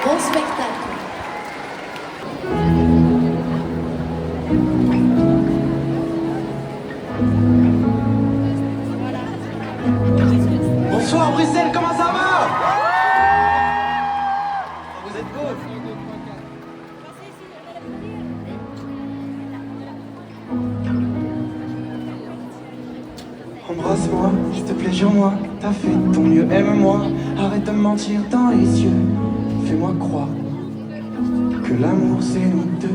Bon spectacle. Bonsoir Bruxelles, comment ça va? Vous êtes beau. Embrasse-moi, s'il te plaît, jure-moi, t'as fait de ton mieux, aime-moi, arrête de me mentir dans les yeux, fais-moi croire que l'amour c'est nous deux.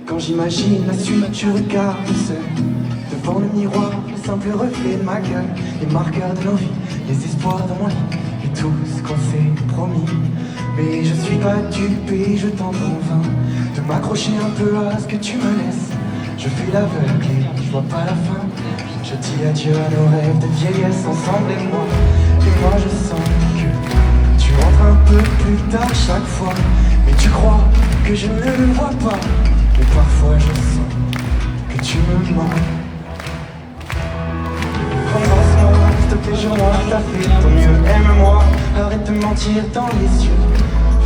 Quand j'imagine la suite, je regarde seul devant le miroir, le simple reflet de ma gueule, les marqueurs de nos vies, les espoirs dans mon lit et tout ce qu'on s'est promis. Mais je suis pas dupe et je tente en vain de m'accrocher un peu à ce que tu me laisses. Je fais l'aveugle et je vois pas la fin. Je dis adieu à nos rêves de vieillesse ensemble et moi je sens que tu rentres un peu plus tard chaque fois. Mais tu crois que je ne le vois pas. Mais parfois je sens que tu me mens. Embrasse-moi, s'il te plaît, jure-moi, t'as fait ton mieux, aime-moi, arrête de mentir dans les yeux,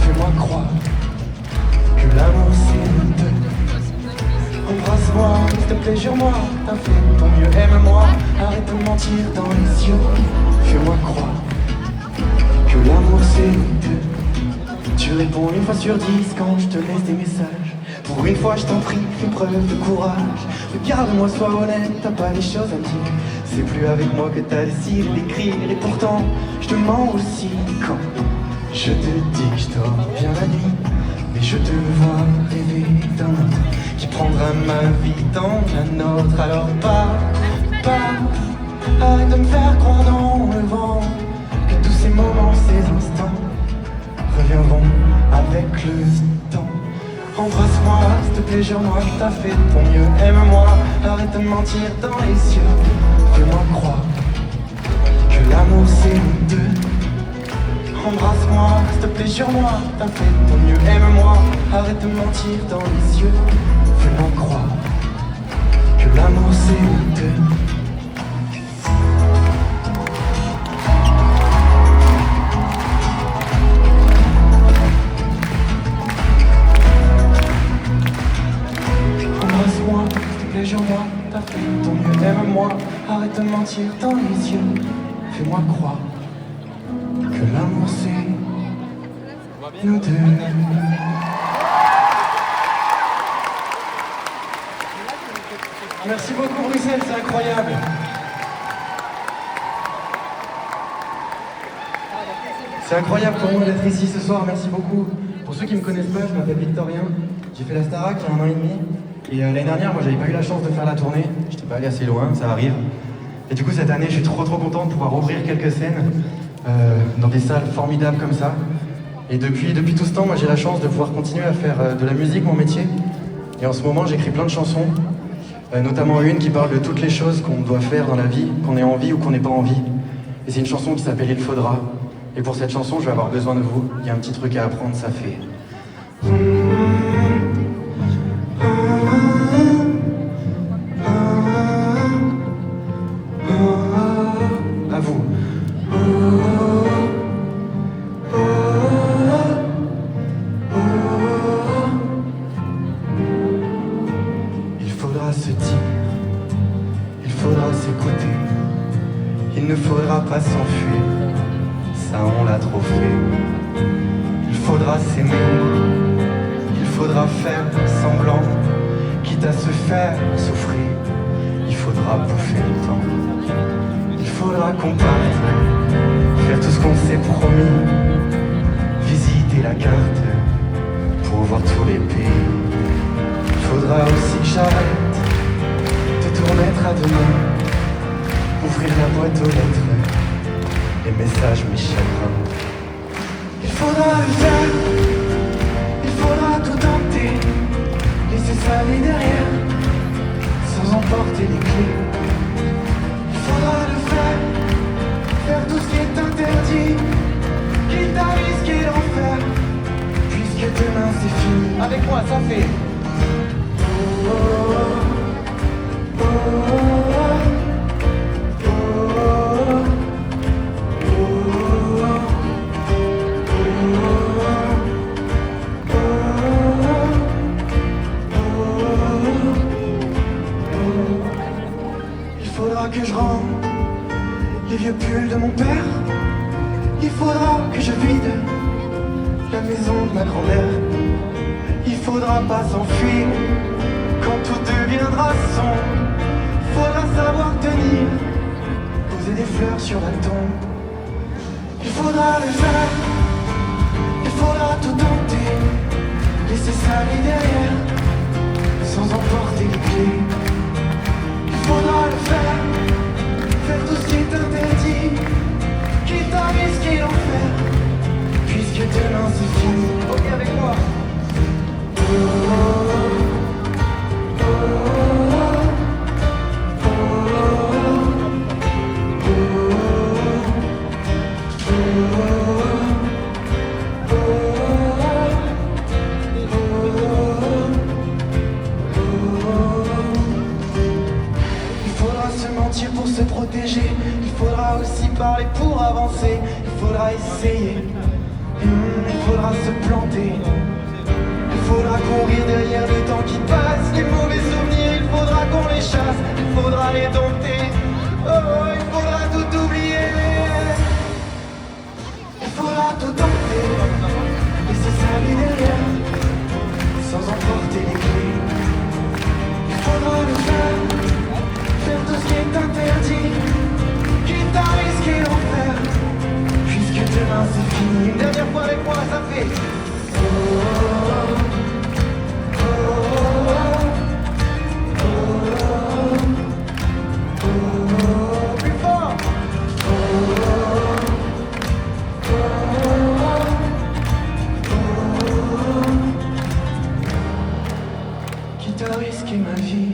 fais-moi croire que l'amour c'est nous deux. Embrasse-moi, s'il te plaît, jure-moi, t'as fait ton mieux, aime-moi, arrête de mentir dans les yeux, fais-moi croire que l'amour c'est nous deux. Tu réponds une fois sur 10 quand je te laisse des messages. Pour une fois je t'en prie, fais preuve de courage. Regarde-moi, sois honnête, t'as pas les choses à me dire. C'est plus avec moi que t'as décidé d'écrire. Et pourtant, je te mens aussi quand je te dis que je dors bien la nuit. Mais je te vois rêver d'un autre qui prendra ma vie dans la nôtre. Alors arrête de me faire croire dans le vent que tous ces moments, ces instants reviendront avec le temps. Embrasse-moi, s'il te plaît, jure-moi, t'as fait de ton mieux, aime-moi, arrête de me mentir dans les yeux, fais-moi croire que l'amour c'est nous deux. Embrasse-moi, s'il te plaît, jure-moi, t'as fait de ton mieux, aime-moi, arrête de me mentir dans les yeux, fais-moi croire que l'amour c'est nous deux. Jure-moi, t'as fait ton mieux, aime-moi, arrête de mentir dans les yeux, fais-moi croire que l'amour c'est nous deux. Merci beaucoup Bruxelles, c'est incroyable. C'est incroyable pour moi d'être ici ce soir, merci beaucoup. Pour ceux qui ne me connaissent pas, je m'appelle Victorien, j'ai fait la Starac il y a 1 an et demi. Et l'année dernière, moi j'avais pas eu la chance de faire la tournée, j'étais pas allé assez loin, ça arrive. Et du coup cette année, je suis trop content de pouvoir ouvrir quelques scènes dans des salles formidables comme ça. Et depuis tout ce temps, moi j'ai la chance de pouvoir continuer à faire de la musique mon métier. Et en ce moment, j'écris plein de chansons, notamment une qui parle de toutes les choses qu'on doit faire dans la vie, qu'on ait envie ou qu'on n'ait pas envie. Et c'est une chanson qui s'appelle Il faudra. Et pour cette chanson, je vais avoir besoin de vous. Il y a un petit truc à apprendre, ça fait... À vous. Il faudra se dire, il faudra s'écouter, il ne faudra pas s'enfuir, ça on l'a trop fait. Il faudra s'aimer, il faudra faire semblant, quitte à se faire souffrir, il faudra bouffer le temps. Il faudra qu'on parte, faire tout ce qu'on s'est promis, visiter la carte pour voir tous les pays. Il faudra aussi que j'arrête de tout remettre à demain, ouvrir la boîte aux lettres, les messages, mes chagrins. Il faudra le faire, il faudra tout tenter, laisser sa vie derrière, sans emporter les clés. Il faudra le faire tout ce qui est interdit, quitte à risquer l'enfer, puisque demain c'est fini. Avec moi, ça fait... Oh, oh, oh, oh, oh, oh, oh, oh. vieux pull de mon père. Il faudra que je vide la maison de ma grand-mère. Il faudra pas s'enfuir quand tout deviendra sombre. Faudra savoir tenir, poser des fleurs sur la tombe. Il faudra le faire, il faudra tout tenter, laisser sa vie derrière, sans emporter les clés. Il faudra le faire tout ce qui est interdit, quitte à risquer l'enfer, puisque demain c'est fini. Ok, avec moi. Pour se protéger, il faudra aussi parler pour avancer. Il faudra essayer, il faudra se planter. Il faudra courir derrière le temps qui passe. Les mauvais souvenirs, il faudra qu'on les chasse. Il faudra les dompter, oh, il faudra tout oublier. Il faudra tout tenter, laisser sa vie derrière, sans emporter les clés. Il faudra le faire tout ce qui est interdit, quitte à risquer l'enfer, puisque demain c'est fini. Une dernière fois avec moi, ça fait plus fort. Quitte à risquer ma vie.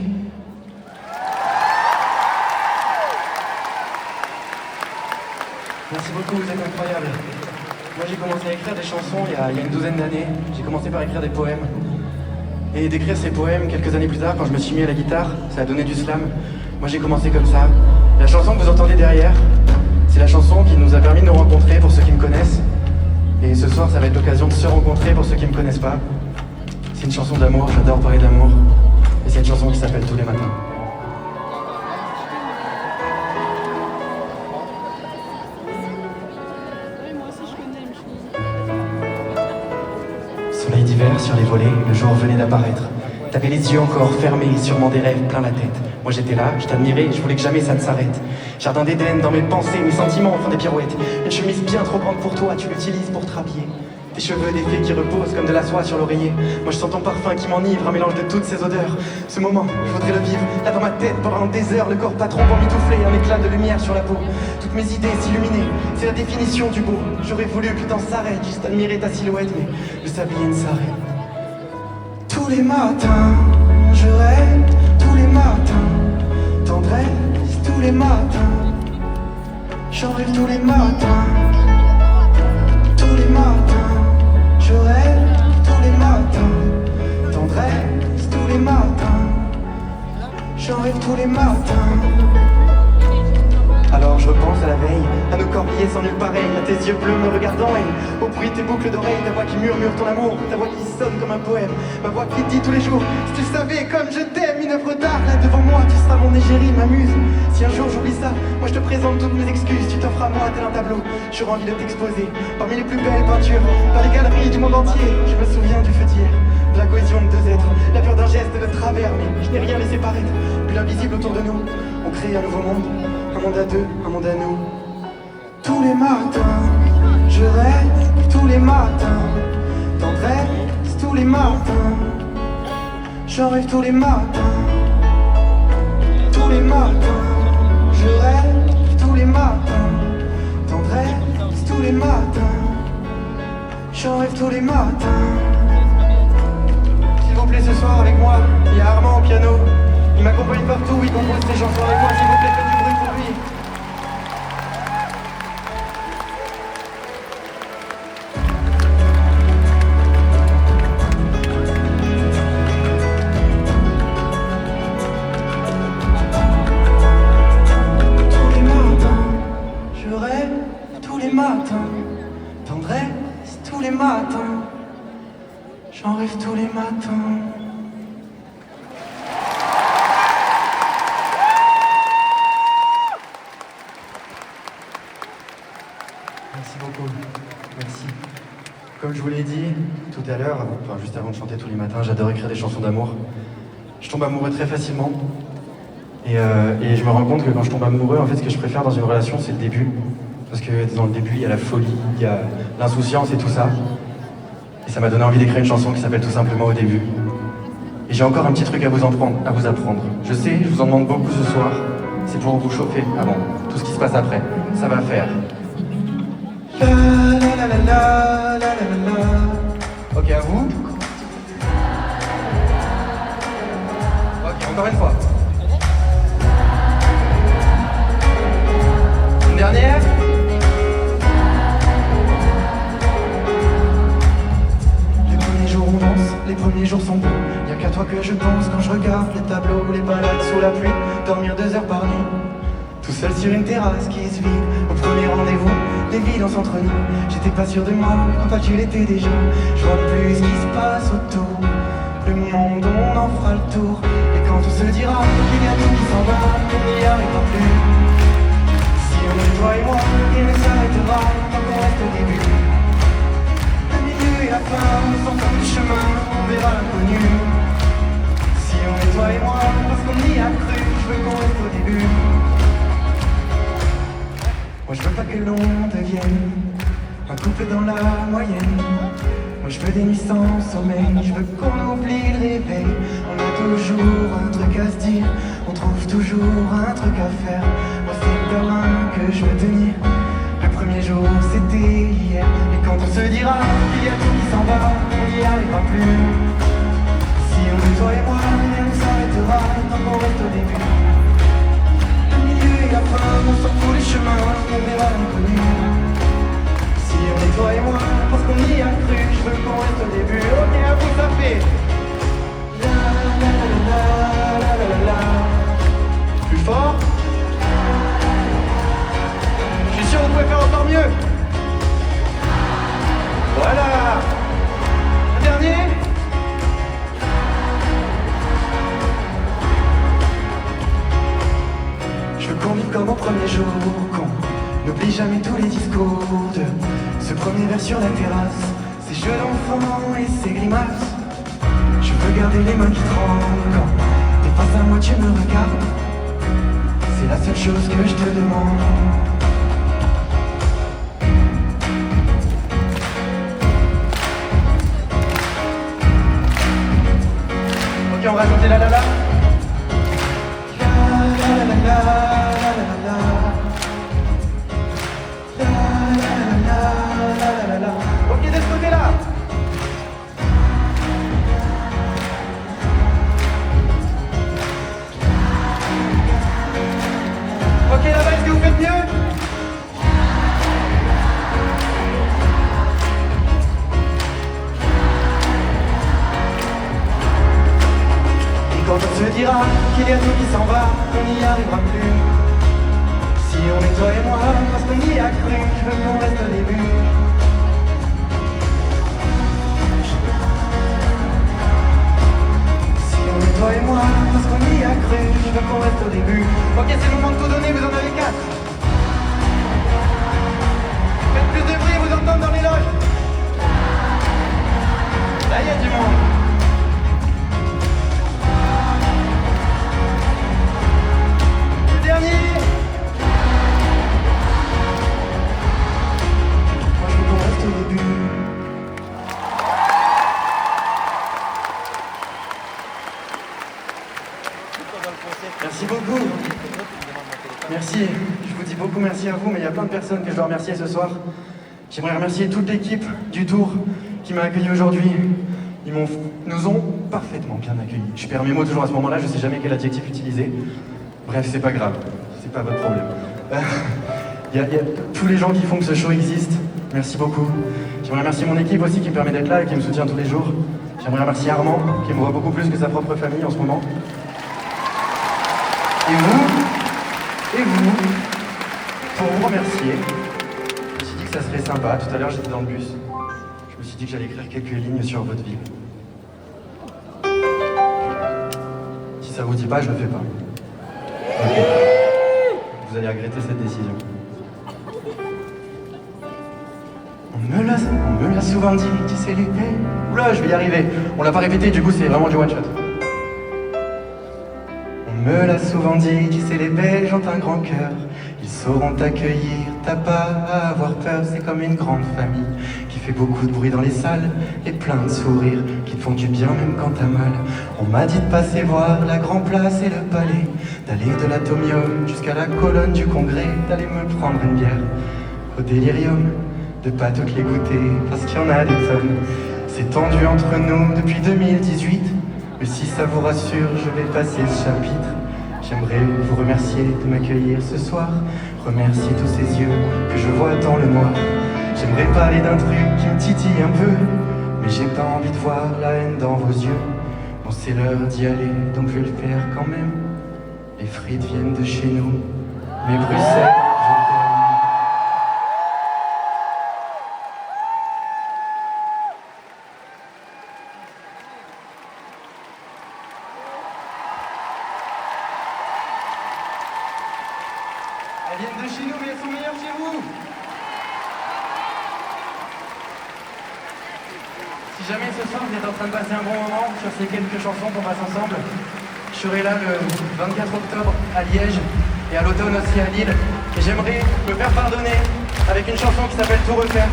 Merci beaucoup, vous êtes incroyables. Moi j'ai commencé à écrire des chansons il y a une douzaine d'années. J'ai commencé par écrire des poèmes. Et d'écrire ces poèmes, quelques années plus tard, quand je me suis mis à la guitare, ça a donné du slam. Moi j'ai commencé comme ça. La chanson que vous entendez derrière, c'est la chanson qui nous a permis de nous rencontrer pour ceux qui me connaissent. Et ce soir ça va être l'occasion de se rencontrer pour ceux qui me connaissent pas. C'est une chanson d'amour, j'adore parler d'amour. Et c'est une chanson qui s'appelle Tous les matins. Soleil d'hiver sur les volets, le jour venait d'apparaître. T'avais les yeux encore fermés, sûrement des rêves plein la tête. Moi j'étais là, je t'admirais, je voulais que jamais ça ne s'arrête. Jardin d'Éden dans mes pensées, mes sentiments font des pirouettes. Une chemise bien trop grande pour toi, tu l'utilises pour te rhabiller. Tes cheveux défaits qui reposent comme de la soie sur l'oreiller. Moi je sens ton parfum qui m'enivre, un mélange de toutes ces odeurs. Ce moment, je voudrais le vivre, là dans ma tête pendant des heures. Le corps pas trop emmitouflé, un éclat de lumière sur la peau. Toutes mes idées s'illuminaient, c'est la définition du beau. J'aurais voulu que le temps s'arrête, juste admirer ta silhouette, mais le sablier ne s'arrête. Tous les matins, je rêve, tous les matins, tendresse, tous les matins, j'en rêve tous les matins, tous les matins, je rêve tous les matins, tendresse, tous les matins, j'en rêve tous les matins. Alors je repense à la veille, à nos corbilliers sans nul pareil, à tes yeux bleus me regardant et au bruit de tes boucles d'oreilles, ta voix qui murmure ton amour, ta voix qui sonne comme un poème, ma voix qui dit tous les jours, si tu savais comme je t'aime, une œuvre d'art là devant moi, tu seras mon égérie, m'amuse. Si un jour j'oublie ça, moi je te présente toutes mes excuses, tu t'offres à moi tel un tableau, j'aurais envie de t'exposer, parmi les plus belles peintures, dans les galeries du monde entier, je me souviens du feu d'hier, de la cohésion de deux êtres, la peur d'un geste et de travers, mais je n'ai rien laissé paraître, puis l'invisible autour de nous, on crée un nouveau monde. Un monde à deux, un monde à nous. Tous les matins, je rêve tous les matins, tendresse tous les matins, j'en rêve tous les matins. Tous les matins, je rêve tous les matins, tendresse tous les matins, j'en rêve tous les matins. S'il vous plaît ce soir avec moi, il y a Armand au piano. Il m'accompagne partout, il compose ses chansons avec moi, s'il vous plaît, faites du bruit pour lui. Tous les matins, je rêve tous les matins, tendresse tous les matins, j'en rêve tous les matins. Comme je vous l'ai dit tout à l'heure, enfin juste avant de chanter tous les matins, j'adore écrire des chansons d'amour. Je tombe amoureux très facilement. Et je me rends compte que quand je tombe amoureux, en fait, ce que je préfère dans une relation, c'est le début. Parce que dans le début, il y a la folie, il y a l'insouciance et tout ça. Et ça m'a donné envie d'écrire une chanson qui s'appelle tout simplement Au début. Et j'ai encore un petit truc à vous apprendre. Je sais, je vous en demande beaucoup ce soir. C'est pour vous chauffer avant tout ce qui se passe après. Ça va faire. La la la la la la la la. Ok, à vous. Ok, encore une fois. Une dernière. Les premiers jours on danse, les premiers jours sont beaux. Y'a qu'à toi que je pense quand je regarde les tableaux, les balades sous la pluie, dormir 2 heures par nuit. Tout seul sur une terrasse qui se vide, au premier rendez-vous, l'évidence entre nous. J'étais pas sûr de moi, quand toi tu l'étais déjà. Je vois plus ce qui se passe autour. Le monde, on en fera le tour. Et quand on se dira qu'il y a tout qui s'en va, on n'y arrivera plus. Si on est toi et moi, il ne s'arrêtera tant qu'on reste au début. Le milieu et la fin, on s'en fout du chemin, on verra l'inconnu. Si on est toi et moi, parce qu'on y a cru, je veux qu'on reste au début. Moi je veux pas que l'on devienne un couple dans la moyenne. Moi je veux des nuits sans sommeil, je veux qu'on oublie le réveil. On a toujours un truc à se dire, on trouve toujours un truc à faire. Moi c'est demain que je veux tenir. Le premier jour c'était hier. Et quand on se dira qu'il y a tout qui s'en va, on n'y arrivera plus. Si on est toi et moi, rien ne s'arrêtera tant qu'on reste au début. La fin, on s'en fout les chemins, on verra l'inconnu. Si on est toi et moi, parce qu'on y a cru, je veux qu'on reste au début. Ok, à vous ça fait. La la la la la la la. Plus fort. Je suis sûr que vous pouvez faire encore mieux. Voilà. Un dernier. Qu'on vive comme au premier jour, qu'on n'oublie jamais tous les discours de ce premier verre sur la terrasse, ces jeux d'enfants et ces grimaces. Je veux garder les mains qui tremblent quand t'es face à moi, tu me regardes. C'est la seule chose que je te demande. Ok, on va ajouter la la la. La la la la. Ok, de ce côté-là. Ok, là-bas, est-ce que vous faites mieux? Et quand on se dira qu'il y a tout qui s'en va, on n'y arrivera plus. Si on est toi et moi, parce qu'on y a cru, je veux qu'on reste au début. Si on est toi et moi, parce qu'on y a cru, je veux qu'on reste au début. Ok, c'est le moment de tout donner, vous en avez 4. Faites plus de bruit, vous entendez dans les loges. Là, il y a du monde. Le dernier. Au début. Merci beaucoup. Merci. Je vous dis beaucoup merci à vous, mais il y a plein de personnes que je dois remercier ce soir. J'aimerais remercier toute l'équipe du Tour qui m'a accueilli aujourd'hui. Nous ont parfaitement bien accueillis. Je perds mes mots toujours à ce moment-là, je sais jamais quel adjectif utiliser. Bref, c'est pas grave, c'est pas votre problème. Il y a tous les gens qui font que ce show existe. Merci beaucoup. J'aimerais remercier mon équipe aussi qui me permet d'être là et qui me soutient tous les jours. J'aimerais remercier Armand qui me voit beaucoup plus que sa propre famille en ce moment. Et vous, pour vous remercier, je me suis dit que ça serait sympa. Tout à l'heure j'étais dans le bus. Je me suis dit que j'allais écrire quelques lignes sur votre vie. Si ça vous dit pas, je le fais pas. Ok. Vous allez regretter cette décision. On On me l'a souvent dit, tu sais les paix. Oula, je vais y arriver. On l'a pas répété, du coup c'est vraiment du one shot. On me l'a souvent dit, tu sais les Belges ont un grand cœur. Ils sauront t'accueillir, t'as pas à avoir peur. C'est comme une grande famille qui fait beaucoup de bruit dans les salles et plein de sourires qui te font du bien même quand t'as mal. On m'a dit de passer voir la Grand Place et le Palais, d'aller de l'Atomium jusqu'à la colonne du Congrès, d'aller me prendre une bière au Délirium, de pas toutes les goûter parce qu'il y en a des tonnes. C'est tendu entre nous depuis 2018, mais si ça vous rassure, je vais passer ce chapitre. J'aimerais vous remercier de m'accueillir ce soir, remercier tous ces yeux que je vois dans le noir. J'aimerais parler d'un truc qui me titille un peu, mais j'ai pas envie de voir la haine dans vos yeux. Bon, c'est l'heure d'y aller, donc je vais le faire quand même. Les frites viennent de chez nous, mais Bruxelles, je t'aime. Elles viennent de chez nous, mais elles sont meilleures chez vous. Si jamais ce soir vous êtes en train de passer un bon moment sur ces quelques chansons qu'on passe ensemble, je serai là le 24 octobre à Liège et à l'automne aussi à Lille. Et j'aimerais me faire pardonner avec une chanson qui s'appelle Tout refaire.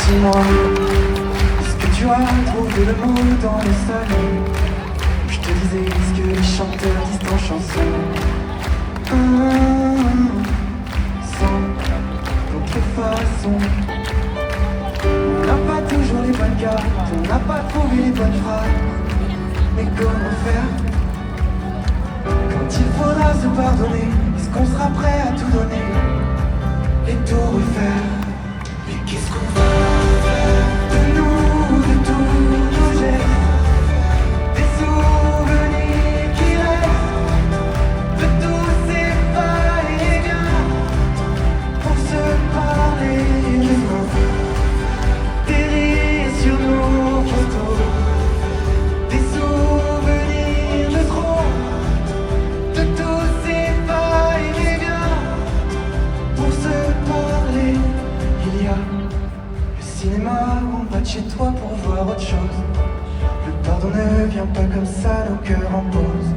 Dis-moi, est-ce que tu as trouvé le mot dans le salon? Je te disais ce que les chanteurs disent en chanson. Sans contrefaçon. On n'a pas toujours les bonnes cartes, on n'a pas trouvé les bonnes phrases. Mais comment faire quand il faudra se pardonner? Est-ce qu'on sera prêt à tout donner et tout refaire? Mais qu'est-ce qu'on va faire de nous, de tous nos gestes, des souvenirs qui restent, de tous ces pas et biens, pour se parler les mots, des rires sur nos photos, des souvenirs de trop, de tous ces pas et biens, pour se parler. Il y a le cinéma en bas de chez toi pour voir autre chose. Le pardon ne vient pas comme ça, nos cœurs en pause.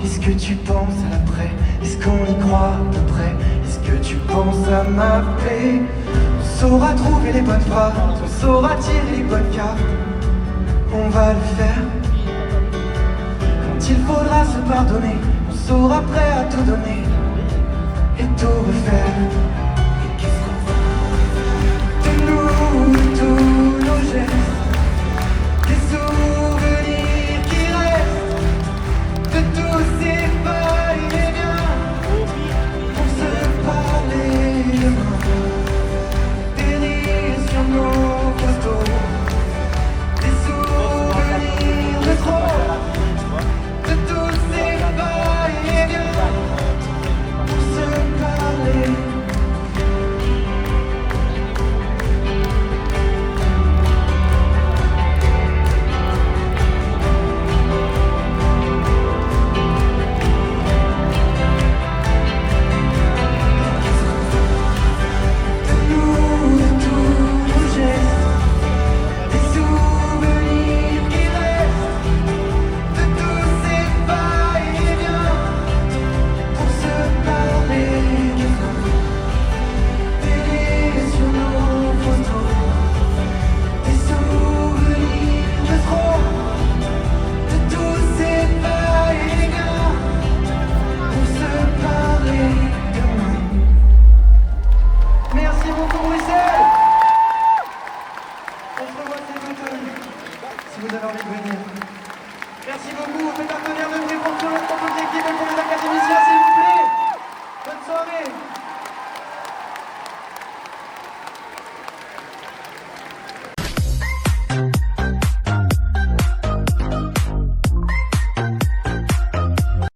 Est-ce que tu penses à l'après? Est-ce qu'on y croit à peu près? Est-ce que tu penses à m'appeler? On saura trouver les bonnes phrases, on saura tirer les bonnes cartes. On va le faire. Quand il faudra se pardonner, on sera prêt à tout donner